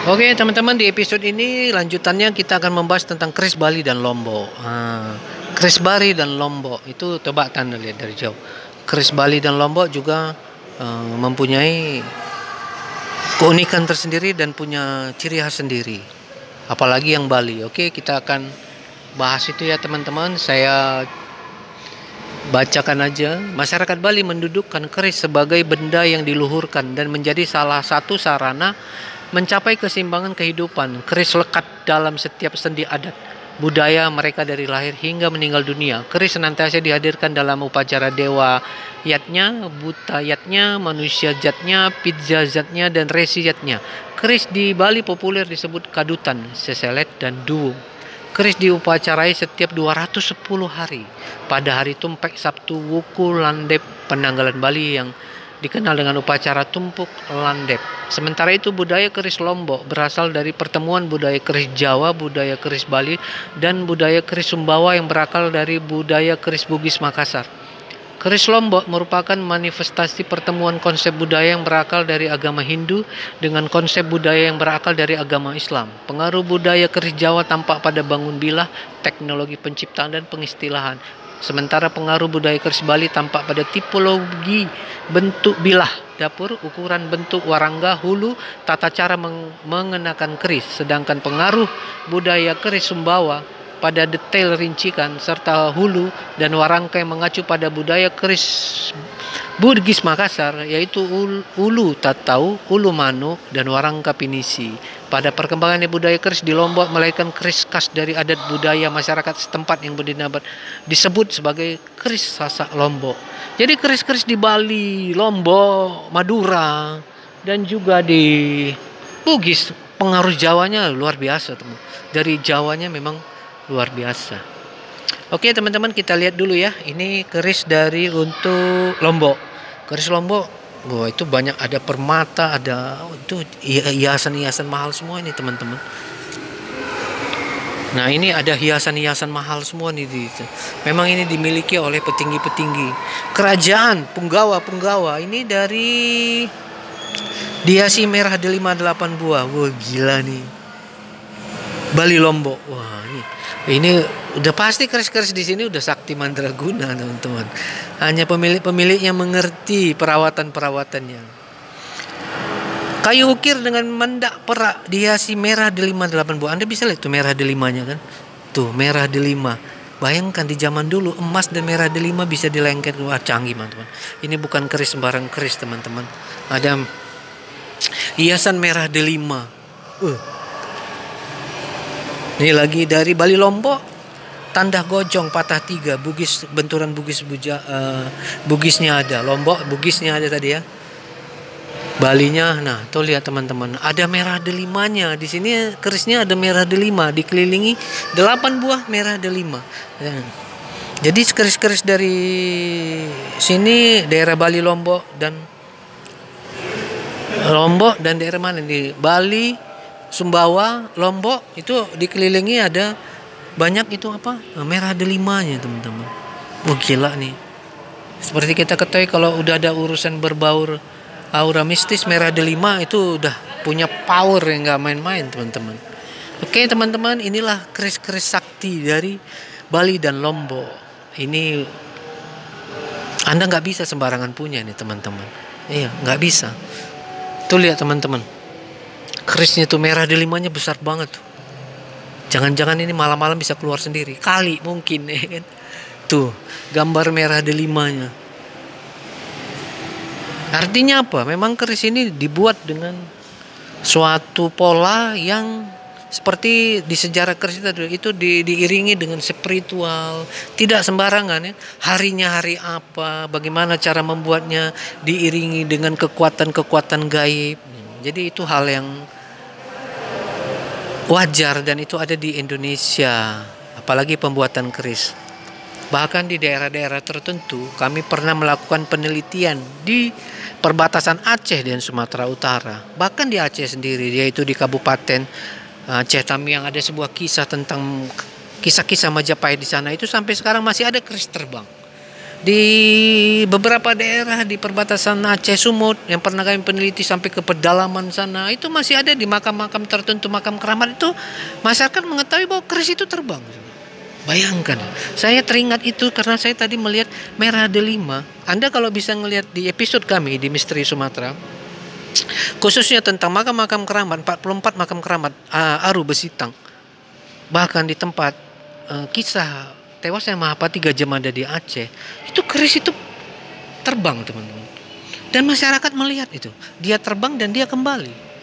Oke teman-teman, di episode ini lanjutannya kita akan membahas tentang keris Bali dan Lombok. Keris Bali dan Lombok itu tebak tanda lihat dari jauh. Keris Bali dan Lombok juga mempunyai keunikan tersendiri dan punya ciri khas sendiri. Apalagi yang Bali. Oke, kita akan bahas itu ya teman-teman. Saya bacakan aja. Masyarakat Bali mendudukkan keris sebagai benda yang diluhurkan dan menjadi salah satu sarana mencapai keseimbangan kehidupan. Keris lekat dalam setiap sendi adat budaya mereka dari lahir hingga meninggal dunia. Keris senantiasa dihadirkan dalam upacara dewa yatnya, buta yatnya, manusia jatnya, pizza zatnya, dan resi yatnya. Keris di Bali populer disebut kadutan, seselet, dan duwung. Keris diupacarai setiap 210 hari. Pada hari Tumpek Sabtu Wuku Landep penanggalan Bali yang dikenal dengan upacara tumpuk landep. Sementara itu budaya keris Lombok berasal dari pertemuan budaya keris Jawa, budaya keris Bali, dan budaya keris Sumbawa yang berakal dari budaya keris Bugis Makassar. Keris Lombok merupakan manifestasi pertemuan konsep budaya yang berakal dari agama Hindu dengan konsep budaya yang berakal dari agama Islam. Pengaruh budaya keris Jawa tampak pada bangun bilah, teknologi penciptaan, dan pengistilahan. Sementara pengaruh budaya keris Bali tampak pada tipologi bentuk bilah, dapur, ukuran bentuk warangga, hulu, tata cara mengenakan keris. Sedangkan pengaruh budaya keris Sumbawa pada detail rincikan serta hulu dan warangka yang mengacu pada budaya keris Bugis Makassar, yaitu ulu tatau, ulu manu, dan warangka pinisi. Pada perkembangan budaya keris di Lombok melahirkan keris khas dari adat budaya masyarakat setempat yang disebut sebagai keris Sasak Lombok. Jadi keris-keris di Bali, Lombok, Madura, dan juga di Bugis, pengaruh Jawanya luar biasa, teman. Dari Jawanya memang luar biasa. Oke teman-teman, kita lihat dulu ya. Ini keris dari untuk Lombok. Keris Lombok, wah itu banyak, ada permata, ada itu hiasan-hiasan mahal semua ini teman-teman. Nah ini ada hiasan-hiasan mahal semua nih. Memang ini dimiliki oleh petinggi-petinggi kerajaan, punggawa. Ini dari diasi merah delima 8 buah. Wah gila nih. Bali Lombok. Wah ini udah pasti keris-keris di sini udah sakti mandraguna teman-teman. Hanya pemilik yang mengerti perawatan-perawatannya. Kayu ukir dengan mendak perak dihiasi merah delima 8 buah. Anda bisa lihat tuh merah delimanya kan? Tuh merah delima. Bayangkan di zaman dulu emas dan merah delima bisa dilengket. Wah canggih teman-teman. Ini bukan keris sembarang keris teman-teman. Ada hiasan merah delima. Ini lagi dari Bali Lombok, tanda gojong patah 3, Bugis, benturan Bugis Bugisnya ada, Lombok Bugisnya ada tadi ya. Balinya, nah tuh lihat teman-teman, ada merah delimanya. Di sini kerisnya ada merah delima, dikelilingi 8 buah merah delima. Jadi keris-keris dari sini daerah Bali Lombok dan daerah mana di Bali, Sumbawa, Lombok itu dikelilingi ada banyak itu merah delimanya teman-teman. Wah gila nih. Seperti kita ketahui kalau udah ada urusan berbaur aura mistis, merah delima itu udah punya power yang nggak main-main teman-teman. Oke teman-teman, inilah keris-keris sakti dari Bali dan Lombok. Ini Anda nggak bisa sembarangan punya nih teman-teman. Iya nggak bisa. Tuh lihat teman-teman. Kerisnya tuh merah delimanya besar banget tuh. Jangan-jangan ini malam-malam bisa keluar sendiri. Kali mungkin ya kan. Tuh gambar merah delimanya. Artinya apa? Memang keris ini dibuat dengan suatu pola yang seperti di sejarah keris itu diiringi dengan spiritual, tidak sembarangan ya. Harinya hari apa, bagaimana cara membuatnya, diiringi dengan kekuatan-kekuatan gaib. Jadi itu hal yang wajar dan itu ada di Indonesia, apalagi pembuatan keris. Bahkan di daerah-daerah tertentu kami pernah melakukan penelitian di perbatasan Aceh dan Sumatera Utara. Bahkan di Aceh sendiri, yaitu di Kabupaten Aceh Tamiang, ada sebuah kisah tentang kisah-kisah Majapahit di sana. Itu sampai sekarang masih ada keris terbang. Di beberapa daerah di perbatasan Aceh Sumut yang pernah kami peneliti sampai ke pedalaman sana, itu masih ada di makam-makam tertentu, makam keramat itu masyarakat mengetahui bahwa keris itu terbang. Bayangkan, saya teringat itu karena saya tadi melihat merah delima. Anda kalau bisa ngelihat di episode kami di Misteri Sumatera, khususnya tentang makam-makam keramat, 44 makam keramat Aru Besitang, bahkan di tempat kisah tewasnya Mahapati Gajah Mada di Aceh, itu keris itu terbang, teman-teman. Dan masyarakat melihat itu, dia terbang dan dia kembali.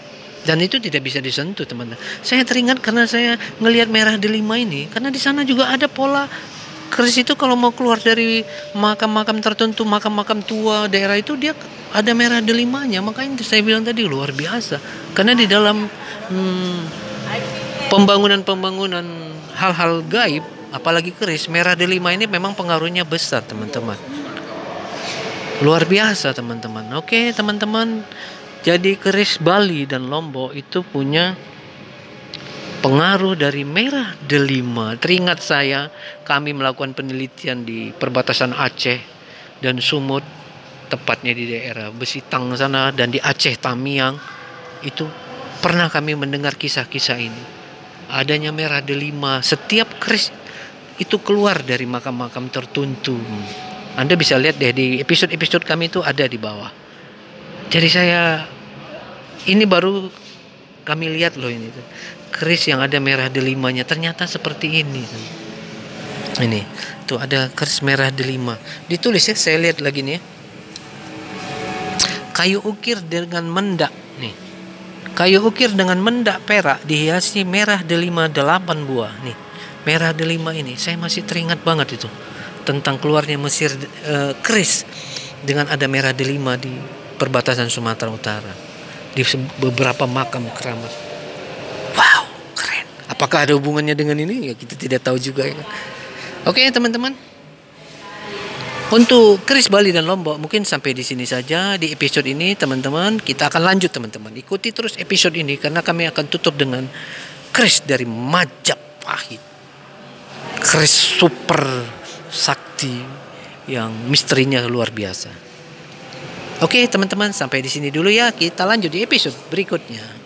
Dan itu tidak bisa disentuh, teman-teman. Saya teringat karena saya ngelihat merah delima ini, karena di sana juga ada pola keris itu kalau mau keluar dari makam-makam tertentu, makam-makam tua daerah itu, dia ada merah delimanya. Makanya saya bilang tadi luar biasa. Karena di dalam pembangunan hal-hal gaib, apalagi keris, merah delima ini memang pengaruhnya besar, teman-teman. Luar biasa, teman-teman. Oke, teman-teman. Jadi keris Bali dan Lombok itu punya pengaruh dari merah delima. Teringat saya, kami melakukan penelitian di perbatasan Aceh dan Sumut, tepatnya di daerah Besitang sana, dan di Aceh Tamiang. Itu pernah kami mendengar kisah-kisah ini. Adanya merah delima, setiap keris itu keluar dari makam-makam tertentu. Anda bisa lihat deh di episode-episode kami itu ada di bawah. Jadi ini baru kami lihat loh ini. Keris yang ada merah delimanya ternyata seperti ini. Ini, tuh ada keris merah delima. Ditulis ya, saya lihat lagi nih ya. Kayu ukir dengan mendak nih. Kayu ukir dengan mendak perak dihiasi merah delima 8 buah nih. Merah delima ini saya masih teringat banget itu tentang keluarnya Mesir keris dengan ada merah delima di perbatasan Sumatera Utara di beberapa makam keramat. Wow, keren. Apakah ada hubungannya dengan ini? Ya kita tidak tahu juga ya. Oke, teman-teman. Untuk keris Bali dan Lombok mungkin sampai di sini saja di episode ini, teman-teman. Kita akan lanjut, teman-teman. Ikuti terus episode ini karena kami akan tutup dengan keris dari Majapahit. Keris super sakti yang misterinya luar biasa. Oke, teman-teman, sampai di sini dulu ya. Kita lanjut di episode berikutnya.